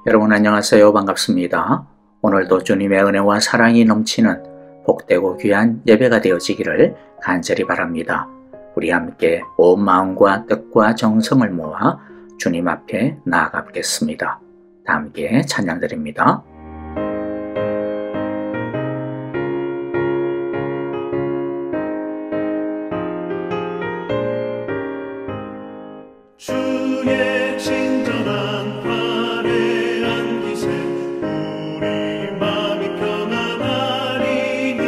여러분 안녕하세요. 반갑습니다. 오늘도 주님의 은혜와 사랑이 넘치는 복되고 귀한 예배가 되어지기를 간절히 바랍니다. 우리 함께 온 마음과 뜻과 정성을 모아 주님 앞에 나아가 보겠습니다. 다 함께 찬양 드립니다. 주의 친절한 화려한 기세 우리 마음이 평안하리니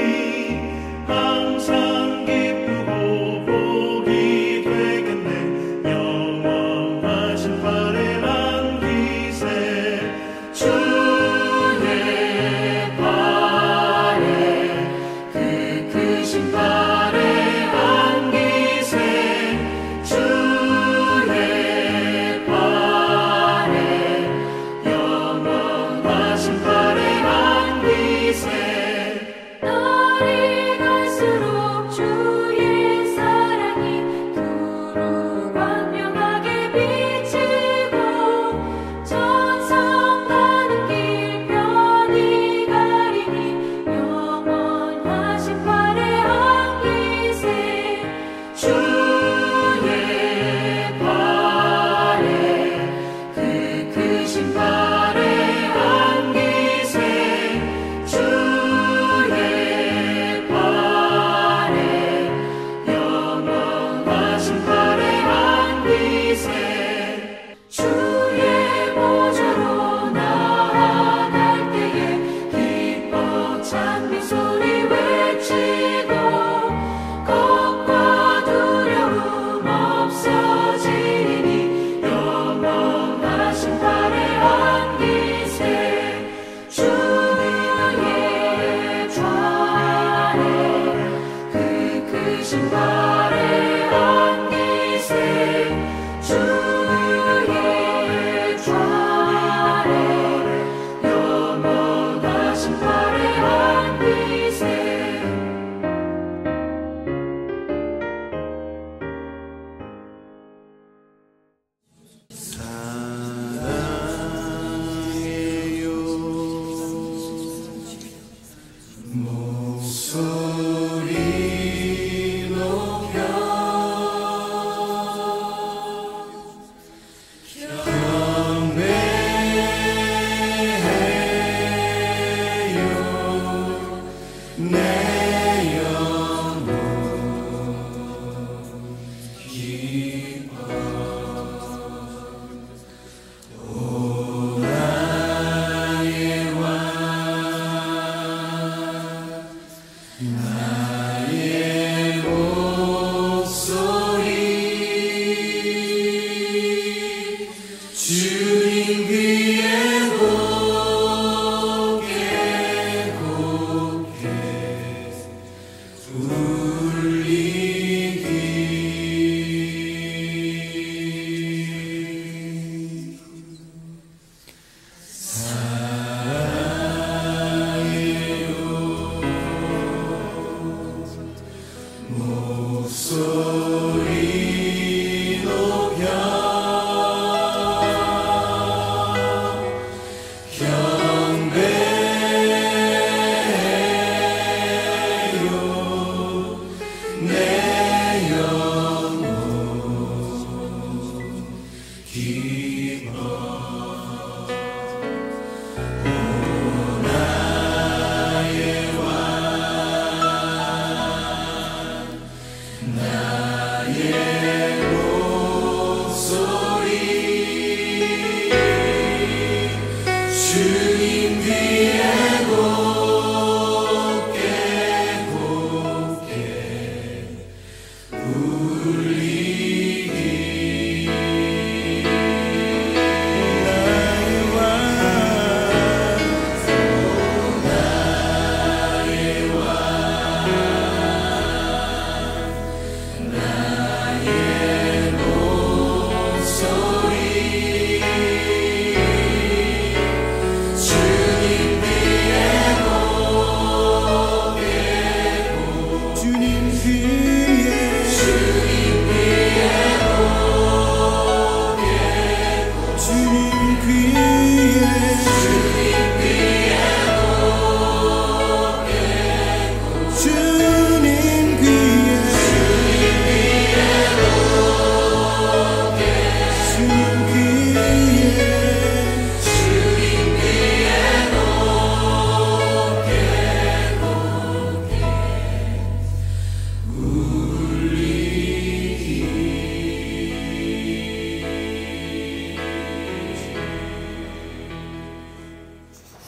항상 기쁘고 복이 되겠네. 영원하신 화려한 기세 주의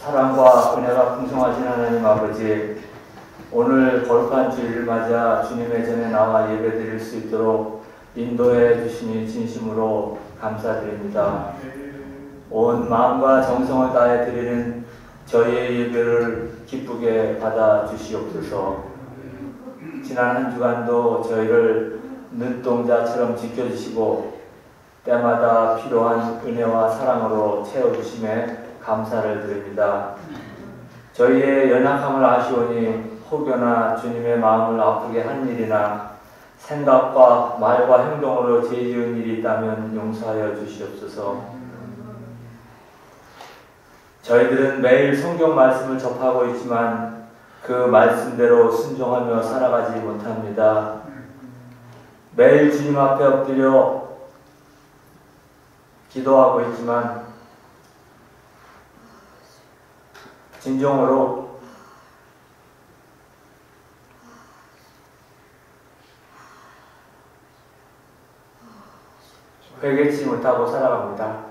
사랑과 은혜가 풍성하신 하나님 아버지, 오늘 거룩한 주일을 맞아 주님의 전에 나와 예배드릴 수 있도록 인도해 주시니 진심으로 감사드립니다. 온 마음과 정성을 다해 드리는 저희의 예배를 기쁘게 받아 주시옵소서. 지난 한 주간도 저희를 눈동자처럼 지켜주시고 때마다 필요한 은혜와 사랑으로 채워주심에 감사를 드립니다. 저희의 연약함을 아시오니 혹여나 주님의 마음을 아프게 한 일이나 생각과 말과 행동으로 죄지은 일이 있다면 용서하여 주시옵소서. 저희들은 매일 성경 말씀을 접하고 있지만 그 말씀대로 순종하며 살아가지 못합니다. 매일 주님 앞에 엎드려 기도하고 있지만 진정으로 회개치 못하고 살아갑니다.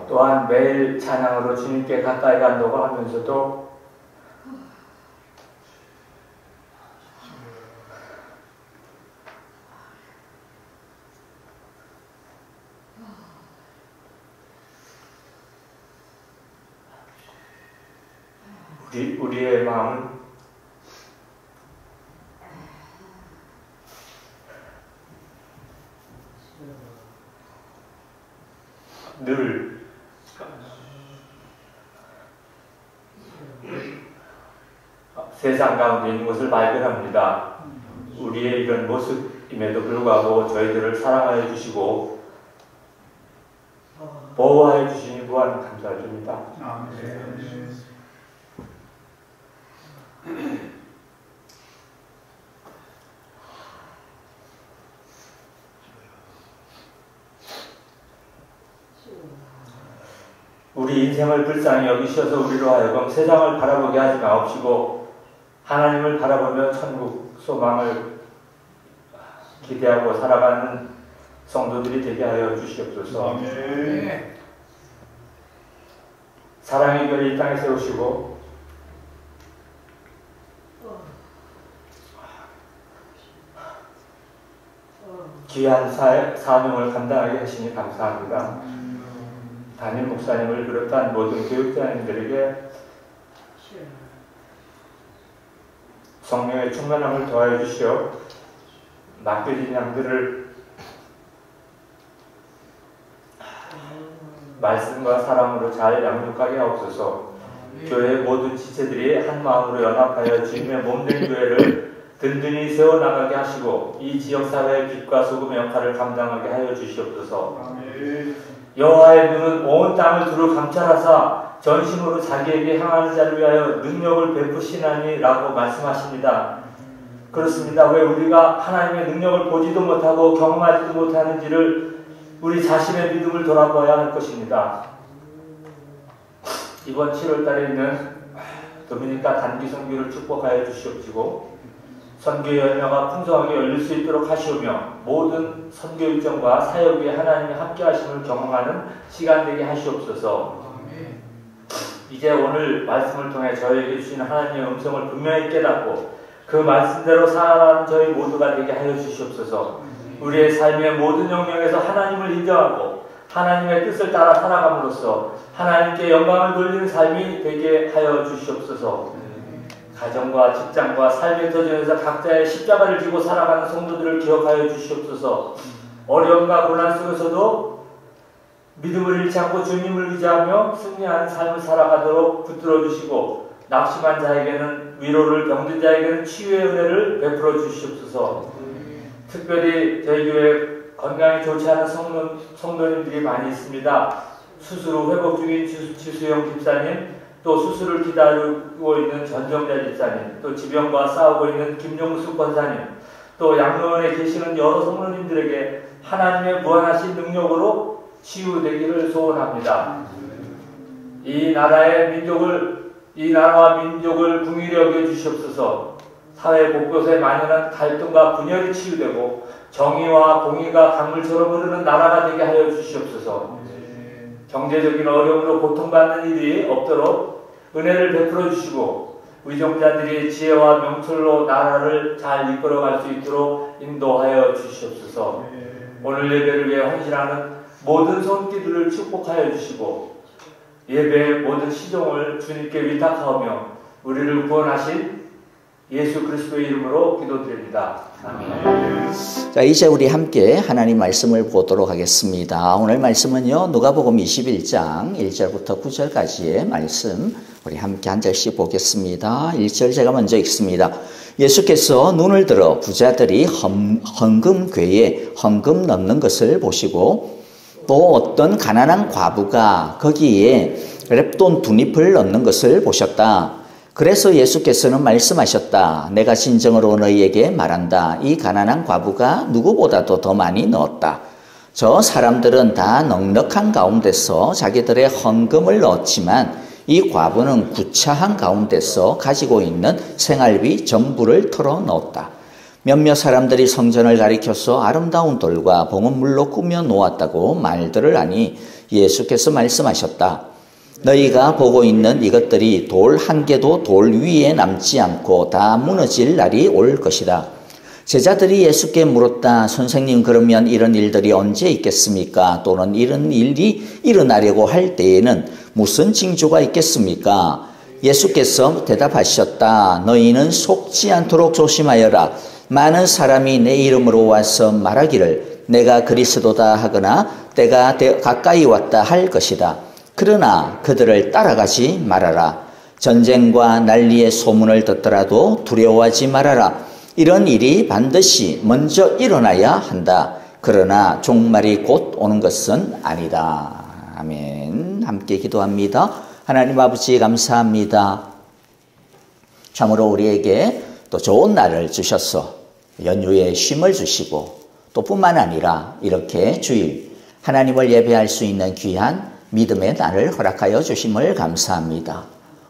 또한 매일 찬양으로 주님께 가까이 간다고 하면서도 우리의 마음은 늘 세상 가운데 있는 것을 발견합니다. 우리의 이런 모습임에도 불구하고 저희들을 사랑하여 주시고 보호하여 주시니 무한 감사드립니다. 우리 인생을 불쌍히 여기셔서 우리로 하여금 세상을 바라보게 하지 마옵시고 하나님을 바라보며 천국 소망을 기대하고 살아가는 성도들이 되게 하여 주시옵소서. 사랑의 별을 이 땅에 세우시고 귀한 사명을 감당하게 하시니 감사합니다. 담임 목사님을 비롯한 모든 교육자님들에게 성령의 충만함을 더하여 주시어 맡겨진 양들을 말씀과 사랑으로 잘 양육하게 하옵소서. 교회의 모든 지체들이 한 마음으로 연합하여 주님의 몸된 교회를 든든히 세워나가게 하시고 이 지역사회의 빛과 소금의 역할을 감당하게 하여 주시옵소서. 여호와의 눈은 온 땅을 두루 감찰하사 전심으로 자기에게 향하는 자를 위하여 능력을 베푸시나니 라고 말씀하십니다. 그렇습니다. 왜 우리가 하나님의 능력을 보지도 못하고 경험하지도 못하는지를 우리 자신의 믿음을 돌아봐야 할 것입니다. 이번 7월달에 있는 도미니카 단기 선교를 축복하여 주시옵시고 선교 열매가 풍성하게 열릴 수 있도록 하시오며 모든 선교 일정과 사역 위에 하나님의 함께 하심을 경험하는 시간 되게 하시옵소서. 이제 오늘 말씀을 통해 저희에게 주시는 하나님의 음성을 분명히 깨닫고 그 말씀대로 살아가는 저희 모두가 되게 하여 주시옵소서. 우리의 삶의 모든 영역에서 하나님을 인정하고 하나님의 뜻을 따라 살아감으로써 하나님께 영광을 돌리는 삶이 되게 하여 주시옵소서. 가정과 직장과 삶의 터전에서 각자의 십자가를 지고 살아가는 성도들을 기억하여 주시옵소서. 어려움과 고난 속에서도 믿음을 잃지 않고 주님을 의지하며 승리하는 삶을 살아가도록 붙들어 주시고 낙심한 자에게는 위로를, 병든 자에게는 치유의 은혜를 베풀어 주시옵소서. 특별히 저희 교회 건강이 좋지 않은 성도님들이 많이 있습니다. 수술 후 회복 중인 지수영 집사님, 또 수술을 기다리고 있는 전정자 집사님, 또 지병과 싸우고 있는 김용숙 권사님, 또 양로원에 계시는 여러 성도님들에게 하나님의 무한하신 능력으로 치유되기를 소원합니다. 이 나라와 민족을 긍휼히 여겨 주시옵소서. 사회 곳곳에 만연한 갈등과 분열이 치유되고 정의와 공의가 강물처럼 흐르는 나라가 되게 하여 주시옵소서. 경제적인 어려움으로 고통받는 일이 없도록 은혜를 베풀어 주시고 위정자들이 지혜와 명철로 나라를 잘 이끌어갈 수 있도록 인도하여 주시옵소서. 오늘 예배를 위해 헌신하는 모든 손길들을 축복하여 주시고 예배의 모든 시종을 주님께 위탁하오며 우리를 구원하신 예수 그리스도의 이름으로 기도드립니다. 아멘. 자, 이제 우리 함께 하나님 말씀을 보도록 하겠습니다. 오늘 말씀은요, 누가복음 21장 1절부터 9절까지의 말씀, 우리 함께 한 절씩 보겠습니다. 1절 제가 먼저 읽습니다. 예수께서 눈을 들어 부자들이 헌금궤에 헌금 넣는 것을 보시고 또 어떤 가난한 과부가 거기에 렙돈 2잎을 넣는 것을 보셨다. 그래서 예수께서는 말씀하셨다. 내가 진정으로 너희에게 말한다. 이 가난한 과부가 누구보다도 더 많이 넣었다. 저 사람들은 다 넉넉한 가운데서 자기들의 헌금을 넣었지만 이 과부는 구차한 가운데서 가지고 있는 생활비 전부를 털어 넣었다. 몇몇 사람들이 성전을 가리켜서 아름다운 돌과 봉헌물로 꾸며 놓았다고 말들을 하니 예수께서 말씀하셨다. 너희가 보고 있는 이것들이 돌 한 개도 돌 위에 남지 않고 다 무너질 날이 올 것이다. 제자들이 예수께 물었다. 선생님, 그러면 이런 일들이 언제 있겠습니까? 또는 이런 일이 일어나려고 할 때에는 무슨 징조가 있겠습니까? 예수께서 대답하셨다. 너희는 속지 않도록 조심하여라. 많은 사람이 내 이름으로 와서 말하기를 내가 그리스도다 하거나 때가 가까이 왔다 할 것이다. 그러나 그들을 따라가지 말아라. 전쟁과 난리의 소문을 듣더라도 두려워하지 말아라. 이런 일이 반드시 먼저 일어나야 한다. 그러나 종말이 곧 오는 것은 아니다. 아멘. 함께 기도합니다. 하나님 아버지 감사합니다. 참으로 우리에게 또 좋은 날을 주셔서 연휴에 쉼을 주시고 또 뿐만 아니라 이렇게 주일 하나님을 예배할 수 있는 귀한 믿음의 날을 허락하여 주심을 감사합니다.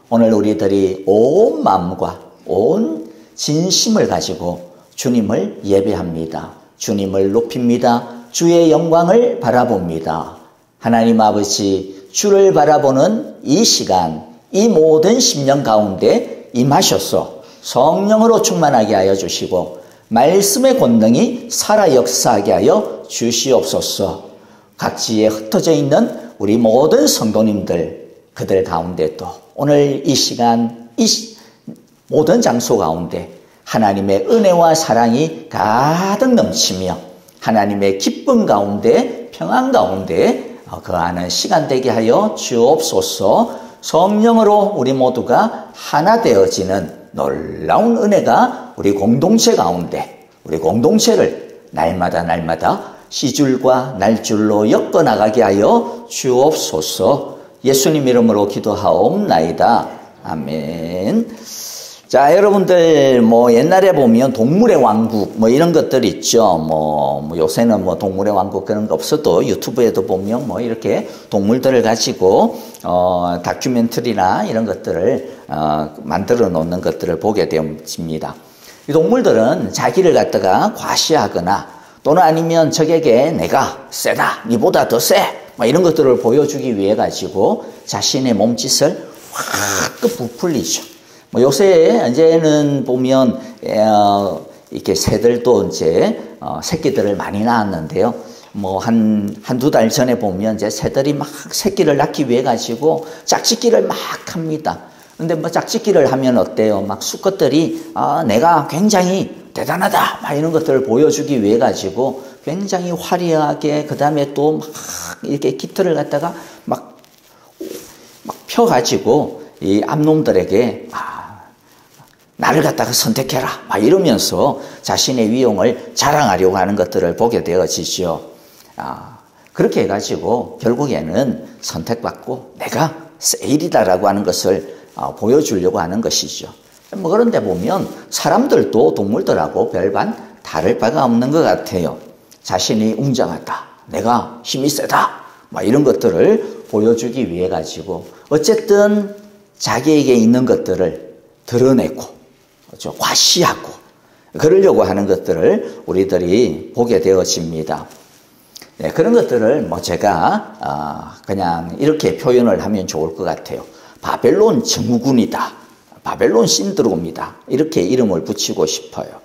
오늘 우리들이 온 마음과 온 진심을 가지고 주님을 예배합니다. 주님을 높입니다. 주의 영광을 바라봅니다. 하나님 아버지, 주를 바라보는 이 시간, 이 모든 10년 가운데 임하셔서 성령으로 충만하게 하여 주시고 말씀의 권능이 살아 역사하게 하여 주시옵소서. 각지에 흩어져 있는 우리 모든 성도님들, 그들 가운데 또 오늘 이 시간, 모든 장소 가운데 하나님의 은혜와 사랑이 가득 넘치며 하나님의 기쁨 가운데, 평안 가운데 거하는 시간 되게 하여 주옵소서. 성령으로 우리 모두가 하나 되어지는 놀라운 은혜가 우리 공동체 가운데, 우리 공동체를 날마다 시줄과 날줄로 엮어나가게 하여 주옵소서. 예수님 이름으로 기도하옵나이다. 아멘. 자, 여러분들 옛날에 보면 동물의 왕국 이런 것들 있죠. 요새는 동물의 왕국 그런 거 없어도 유튜브에도 보면 이렇게 동물들을 가지고 다큐멘터리나 이런 것들을 만들어 놓는 것들을 보게 됩니다. 이 동물들은 자기를 갖다가 과시하거나 또는 아니면 적에게 내가 세다, 니보다 더 세, 이런 것들을 보여주기 위해 가지고 자신의 몸짓을 확 부풀리죠. 요새 이제는 보면 이렇게 새들도 이제 새끼들을 많이 낳았는데요. 한두 달 전에 보면 이제 새들이 막 새끼를 낳기 위해 가지고 짝짓기를 막 합니다. 근데 짝짓기를 하면 어때요? 막 수컷들이 내가 굉장히 대단하다, 막 이런 것들을 보여주기 위해 가지고 굉장히 화려하게, 그 다음에 또 막 이렇게 깃털을 갖다가 막 펴가지고 이 암놈들에게 나를 갖다가 선택해라, 막 이러면서 자신의 위용을 자랑하려고 하는 것들을 보게 되어지죠. 그렇게 해가지고 결국에는 선택받고 내가 세일이다라고 하는 것을 보여주려고 하는 것이죠. 그런데 보면 사람들도 동물들하고 별반 다를 바가 없는 것 같아요. 자신이 웅장하다, 내가 힘이 세다, 막 이런 것들을 보여주기 위해 가지고 어쨌든 자기에게 있는 것들을 드러내고 그렇죠? 과시하고 그러려고 하는 것들을 우리들이 보게 되어집니다. 네, 그런 것들을 뭐 제가 그냥 이렇게 표현을 하면 좋을 것 같아요. 바벨론 증후군이다. 바벨론 신드롬이다. 이렇게 이름을 붙이고 싶어요.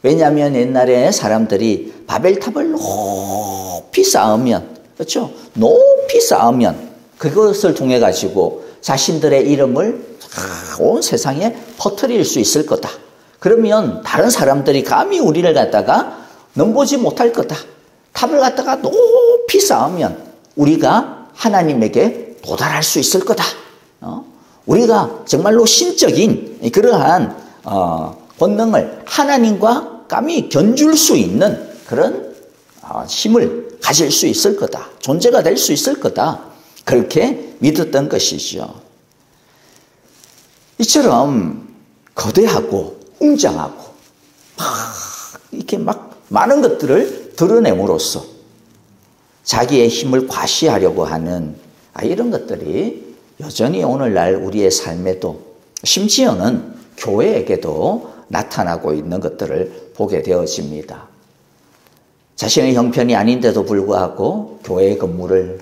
왜냐하면 옛날에 사람들이 바벨탑을 높이 쌓으면, 그렇죠? 높이 쌓으면 그것을 통해 가지고 자신들의 이름을 온 세상에 퍼뜨릴 수 있을 거다. 그러면 다른 사람들이 감히 우리를 갖다가 넘보지 못할 거다. 탑을 갖다가 높이 쌓으면 우리가 하나님에게 도달할 수 있을 거다. 우리가 정말로 신적인 그러한 권능을 하나님과 감히 견줄 수 있는 그런 힘을 가질 수 있을 거다. 존재가 될 수 있을 거다. 그렇게 믿었던 것이죠. 이처럼 거대하고 웅장하고 이렇게 막 많은 것들을 드러냄으로써 자기의 힘을 과시하려고 하는 이런 것들이 여전히 오늘날 우리의 삶에도 심지어는 교회에게도 나타나고 있는 것들을 보게 되어집니다. 자신의 형편이 아닌데도 불구하고 교회 건물을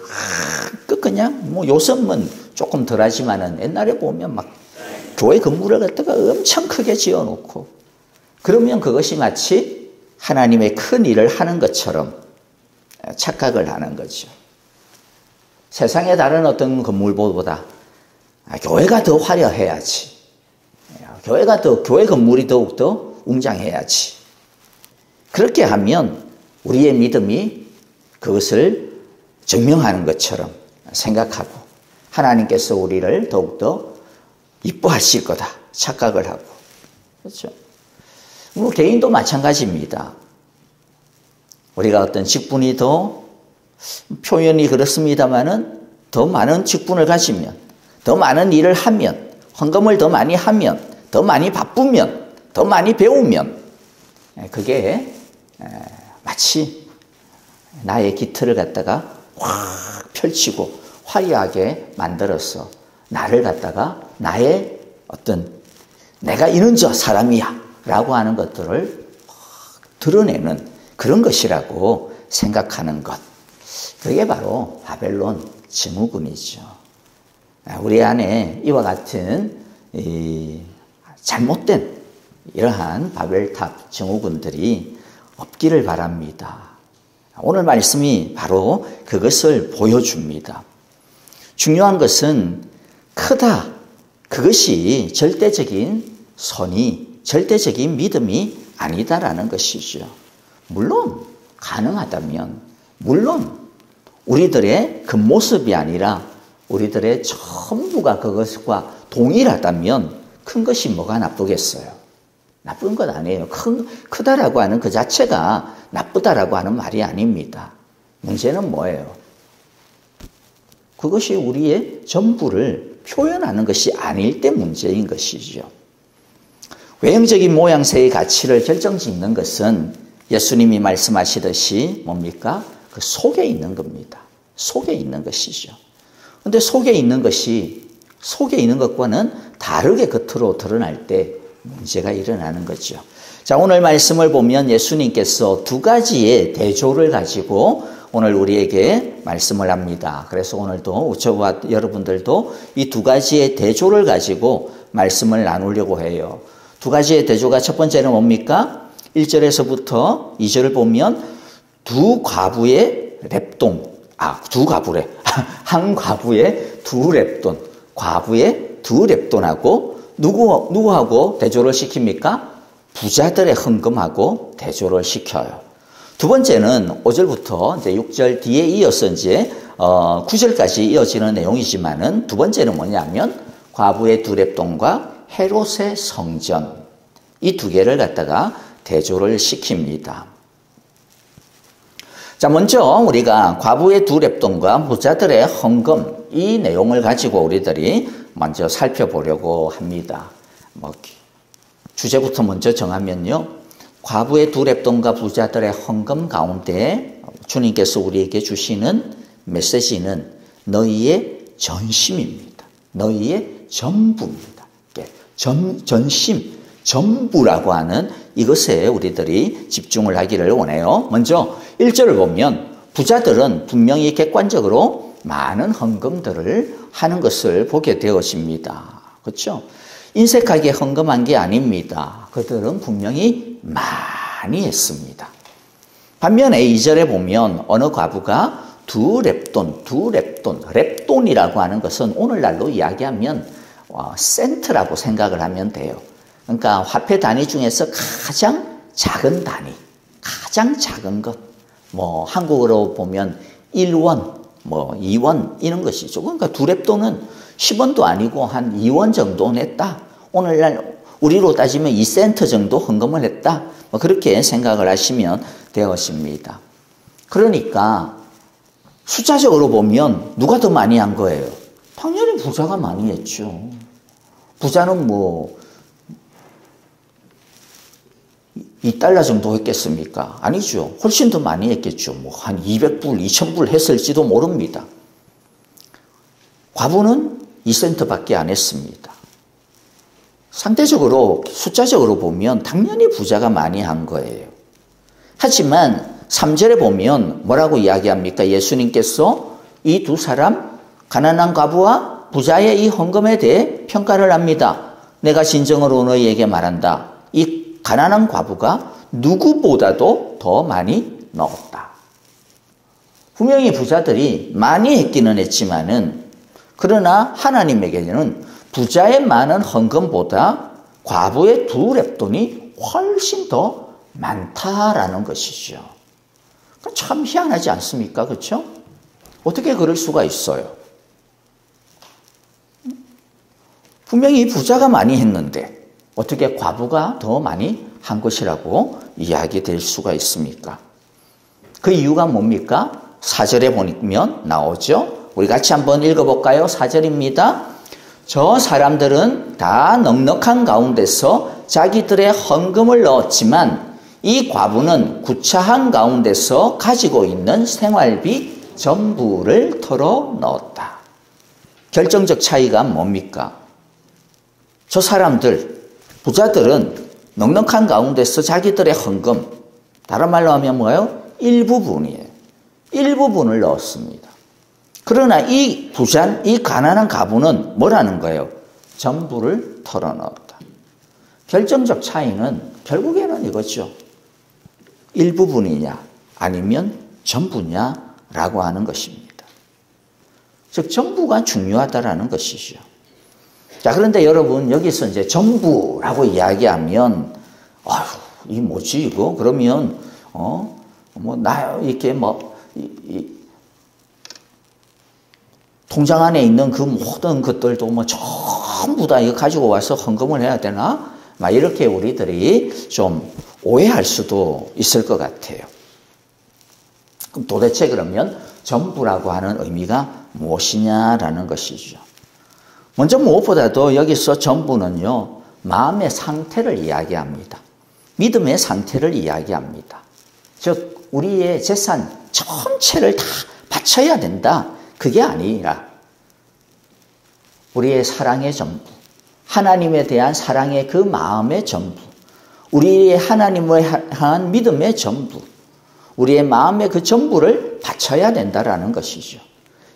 그냥 뭐 요즘은 조금 덜하지만은 옛날에 보면 막 교회 건물을 갖다가 엄청 크게 지어놓고 그러면 그것이 마치 하나님의 큰 일을 하는 것처럼 착각을 하는 거죠. 세상의 다른 어떤 건물보다 교회가 더 화려해야지. 교회 건물이 더욱더 웅장해야지. 그렇게 하면 우리의 믿음이 그것을 증명하는 것처럼 생각하고 하나님께서 우리를 더욱더 이뻐하실 거다 착각을 하고, 그렇죠? 뭐 개인도 마찬가지입니다. 우리가 어떤 직분이 더 표현이 그렇습니다만은 더 많은 직분을 가지면, 더 많은 일을 하면, 헌금을 더 많이 하면, 더 많이 바쁘면, 더 많이 배우면 그게 마치 나의 깃털을 갖다가 확 펼치고 화려하게 만들어서 나를 갖다가 나의 어떤 내가 이런 저 사람이야 라고 하는 것들을 드러내는 그런 것이라고 생각하는 것. 그게 바로 바벨론 증후군이죠. 우리 안에 이와 같은 잘못된 이러한 바벨탑 증후군들이 없기를 바랍니다. 오늘 말씀이 바로 그것을 보여줍니다. 중요한 것은 크다. 그것이 절대적인 선이, 절대적인 믿음이 아니다라는 것이죠. 물론 가능하다면, 물론 우리들의 그 모습이 아니라 우리들의 전부가 그것과 동일하다면 큰 것이 뭐가 나쁘겠어요? 나쁜 것 아니에요. 크다라고 하는 그 자체가 나쁘다라고 하는 말이 아닙니다. 문제는 뭐예요? 그것이 우리의 전부를 표현하는 것이 아닐 때 문제인 것이죠. 외형적인 모양새의 가치를 결정짓는 것은 예수님이 말씀하시듯이 뭡니까? 그 속에 있는 겁니다. 속에 있는 것이죠. 그런데 속에 있는 것과는 다르게 겉으로 드러날 때 문제가 일어나는 거죠. 자, 오늘 말씀을 보면 예수님께서 두 가지의 대조를 가지고 오늘 우리에게 말씀을 합니다. 그래서 오늘도 저와 여러분들도 이 두 가지의 대조를 가지고 말씀을 나누려고 해요. 두 가지의 대조가 첫 번째는 뭡니까? 1절에서부터 2절을 보면 두 과부의 랩돈, 두 과부래. 한 과부의 두 랩돈, 과부의 두 랩돈하고 누구하고 대조를 시킵니까? 부자들의 헌금하고 대조를 시켜요. 두 번째는 5절부터 이제 6절 뒤에 이어서 이제 9절까지 이어지는 내용이지만은 두 번째는 뭐냐면 과부의 두 랩돈과 헤롯의 성전, 이 두 개를 갖다가 대조를 시킵니다. 자, 먼저 우리가 과부의 두 랩돈과 부자들의 헌금, 이 내용을 가지고 우리들이 먼저 살펴보려고 합니다. 주제부터 먼저 정하면요. 과부의 두 랩돈과 부자들의 헌금 가운데 주님께서 우리에게 주시는 메시지는 너희의 전심입니다. 너희의 전부입니다. 전심, 전부라고 하는 이것에 우리들이 집중을 하기를 원해요. 먼저 1절을 보면 부자들은 분명히 객관적으로 많은 헌금들을 하는 것을 보게 되어집니다. 그렇죠? 인색하게 헌금한 게 아닙니다. 그들은 분명히 많이 했습니다. 반면에 2절에 보면 어느 과부가 두 렙돈이라고 하는 것은 오늘날로 이야기하면 센트라고 생각을 하면 돼요. 그러니까 화폐 단위 중에서 가장 작은 단위, 가장 작은 것. 뭐 한국어로 보면 1원, 뭐 2원 이런 것이죠. 그러니까 두 렙돈은 10원도 아니고 한 2원 정도 냈다. 오늘날 우리로 따지면 2센트 정도 헌금을 했다. 뭐 그렇게 생각을 하시면 되었습니다. 그러니까 숫자적으로 보면 누가 더 많이 한 거예요? 당연히 부자가 많이 했죠. 부자는 뭐 $2 정도 했겠습니까? 아니죠. 훨씬 더 많이 했겠죠. 뭐 한 200불, 2000불 했을지도 모릅니다. 과부는 2센트밖에 안 했습니다. 상대적으로 숫자적으로 보면 당연히 부자가 많이 한 거예요. 하지만 3절에 보면 뭐라고 이야기합니까? 예수님께서 이 두 사람 가난한 과부와 부자의 이 헌금에 대해 평가를 합니다. 내가 진정으로 너희에게 말한다. 이 가난한 과부가 누구보다도 더 많이 넣었다. 분명히 부자들이 많이 했기는 했지만은 그러나 하나님에게는 부자의 많은 헌금보다 과부의 두 렙돈이 훨씬 더 많다라는 것이죠. 참 희한하지 않습니까? 그렇죠? 어떻게 그럴 수가 있어요? 분명히 부자가 많이 했는데 어떻게 과부가 더 많이 한 것이라고 이야기될 수가 있습니까? 그 이유가 뭡니까? 4절에 보면 나오죠. 우리 같이 한번 읽어볼까요? 4절입니다. 저 사람들은 다 넉넉한 가운데서 자기들의 헌금을 넣었지만 이 과부는 구차한 가운데서 가지고 있는 생활비 전부를 털어 넣었다. 결정적 차이가 뭡니까? 저 사람들, 부자들은 넉넉한 가운데서 자기들의 헌금, 다른 말로 하면 뭐예요? 일부분이에요. 일부분을 넣었습니다. 그러나 이 가난한 과부는 뭐라는 거예요? 전부를 털어넣었다. 결정적 차이는 결국에는 이거죠. 일부분이냐 아니면 전부냐라고 하는 것입니다. 즉 전부가 중요하다라는 것이죠. 자, 그런데 여러분 여기서 이제 전부라고 이야기하면 아유, 이 뭐지 이거? 그러면 이렇게 통장 안에 있는 그 모든 것들도 전부 다 이거 가지고 와서 헌금을 해야 되나? 막 이렇게 우리들이 좀 오해할 수도 있을 것 같아요. 그럼 도대체 그러면 전부라고 하는 의미가 무엇이냐라는 것이죠. 먼저 무엇보다도 여기서 전부는요, 마음의 상태를 이야기합니다. 믿음의 상태를 이야기합니다. 즉, 우리의 재산 전체를 다 바쳐야 된다. 그게 아니라 우리의 사랑의 전부, 하나님에 대한 사랑의 그 마음의 전부, 우리의 하나님을 향한 믿음의 전부, 우리의 마음의 그 전부를 바쳐야 된다라는 것이죠.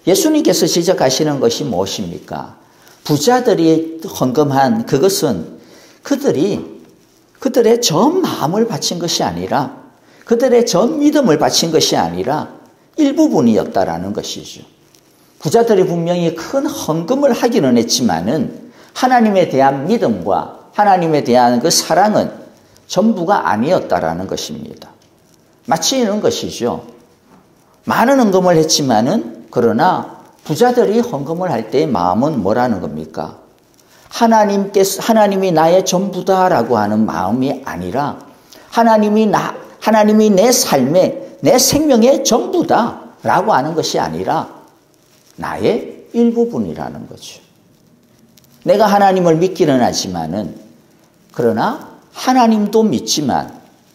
예수님께서 지적하시는 것이 무엇입니까? 부자들이 헌금한 그것은 그들의 전 마음을 바친 것이 아니라, 그들의 전 믿음을 바친 것이 아니라 일부분이었다라는 것이죠. 부자들이 분명히 큰 헌금을 하기는 했지만은 하나님에 대한 믿음과 하나님에 대한 그 사랑은 전부가 아니었다라는 것입니다. 마치 이런 것이죠. 많은 헌금을 했지만은 그러나 부자들이 헌금을 할 때의 마음은 뭐라는 겁니까? 하나님이 나의 전부다라고 하는 마음이 아니라 하나님이 내 삶의, 내 생명의 전부다라고 하는 것이 아니라 나의 일부분이라는 거죠. 내가 하나님을 믿기는 하지만은 그러나 하나님도 믿지만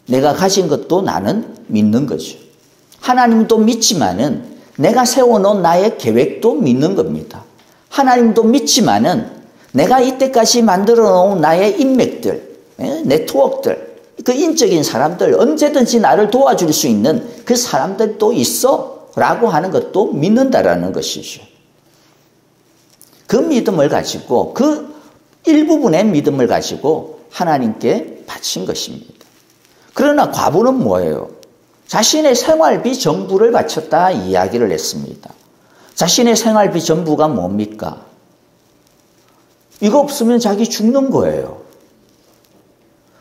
내가 가진 것도 나는 믿는 거죠. 하나님도 믿지만은 내가 세워놓은 나의 계획도 믿는 겁니다. 하나님도 믿지만은 내가 이때까지 만들어 놓은 나의 인맥들, 네트워크들, 그 인적인 사람들, 언제든지 나를 도와줄 수 있는 그 사람들도 있어 라고 하는 것도 믿는다라는 것이죠. 그 믿음을 가지고, 그 일부분의 믿음을 가지고 하나님께 바친 것입니다. 그러나 과부는 뭐예요? 자신의 생활비 전부를 바쳤다 이야기를 했습니다. 자신의 생활비 전부가 뭡니까? 이거 없으면 자기 죽는 거예요.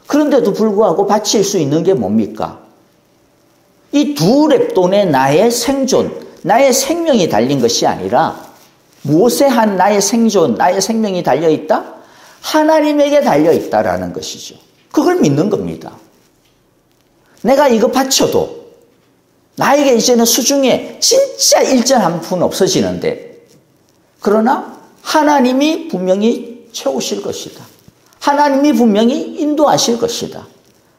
그런데도 불구하고 바칠 수 있는 게 뭡니까? 이 두 렙돈에 나의 생존, 나의 생명이 달린 것이 아니라 무엇에 한 나의 생존, 나의 생명이 달려있다? 하나님에게 달려있다라는 것이죠. 그걸 믿는 겁니다. 내가 이거 바쳐도 나에게 이제는 수중에 진짜 일전 한 푼 없어지는데, 그러나 하나님이 분명히 채우실 것이다. 하나님이 분명히 인도하실 것이다.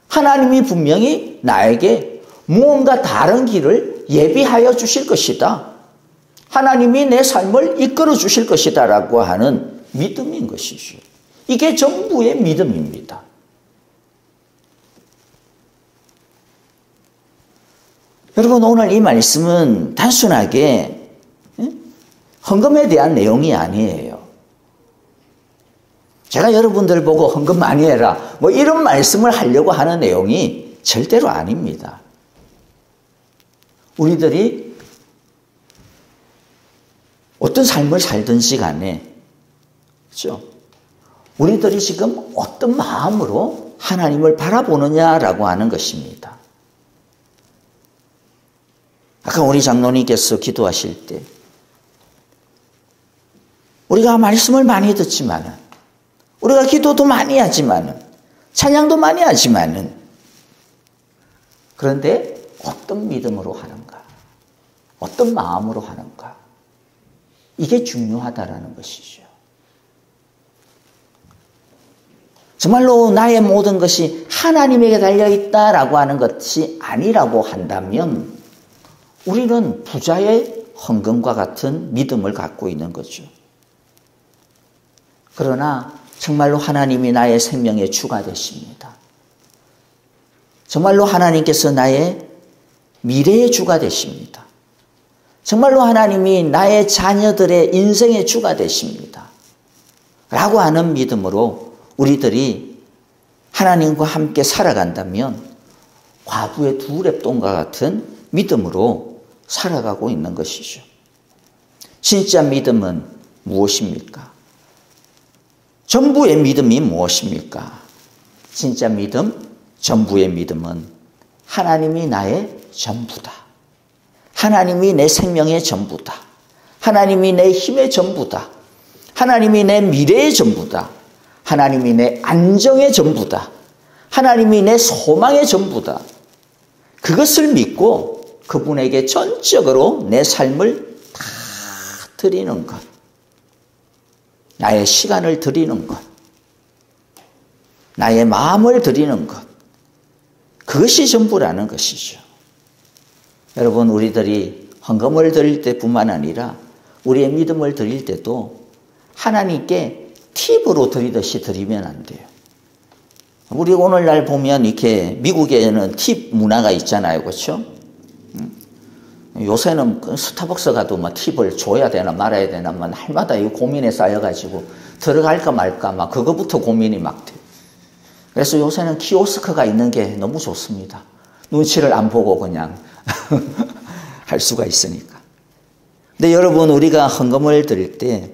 하나님이 분명히 나에게 무언가 다른 길을 예비하여 주실 것이다. 하나님이 내 삶을 이끌어 주실 것이다 라고 하는 믿음인 것이죠. 이게 전부의 믿음입니다. 여러분, 오늘 이 말씀은 단순하게 헌금에 대한 내용이 아니에요. 제가 여러분들 보고 헌금 많이 해라 뭐 이런 말씀을 하려고 하는 내용이 절대로 아닙니다. 우리들이 어떤 삶을 살든지 간에, 그렇죠? 우리들이 지금 어떤 마음으로 하나님을 바라보느냐라고 하는 것입니다. 아까 우리 장로님께서 기도하실 때 우리가 말씀을 많이 듣지만은, 우리가 기도도 많이 하지만은, 찬양도 많이 하지만은, 그런데 어떤 믿음으로 하는가? 어떤 마음으로 하는가? 이게 중요하다라는 것이죠. 정말로 나의 모든 것이 하나님에게 달려있다라고 하는 것이 아니라고 한다면 우리는 부자의 헌금과 같은 믿음을 갖고 있는 거죠. 그러나 정말로 하나님이 나의 생명의 주가 되십니다. 정말로 하나님께서 나의 미래의 주가 되십니다. 정말로 하나님이 나의 자녀들의 인생의 주가 되십니다. 라고 하는 믿음으로 우리들이 하나님과 함께 살아간다면 과부의 두 렙돈과 같은 믿음으로 살아가고 있는 것이죠. 진짜 믿음은 무엇입니까? 전부의 믿음이 무엇입니까? 진짜 믿음, 전부의 믿음은 하나님이 나의 전부다. 하나님이 내 생명의 전부다. 하나님이 내 힘의 전부다. 하나님이 내 미래의 전부다. 하나님이 내 안정의 전부다. 하나님이 내 소망의 전부다. 그것을 믿고 그분에게 전적으로 내 삶을 다 드리는 것. 나의 시간을 드리는 것. 나의 마음을 드리는 것. 그것이 전부라는 것이죠. 여러분, 우리들이 헌금을 드릴 때뿐만 아니라 우리의 믿음을 드릴 때도 하나님께 팁으로 드리듯이 드리면 안 돼요. 우리 오늘날 보면 이렇게 미국에는 팁 문화가 있잖아요. 그렇죠? 요새는 스타벅스 가도 뭐 팁을 줘야 되나 말아야 되나 뭐 날마다 이 고민에 쌓여가지고 들어갈까 말까 막 그거부터 고민이 막 돼요. 그래서 요새는 키오스크가 있는 게 너무 좋습니다. 눈치를 안 보고 그냥 할 수가 있으니까. 근데 여러분, 우리가 헌금을 드릴 때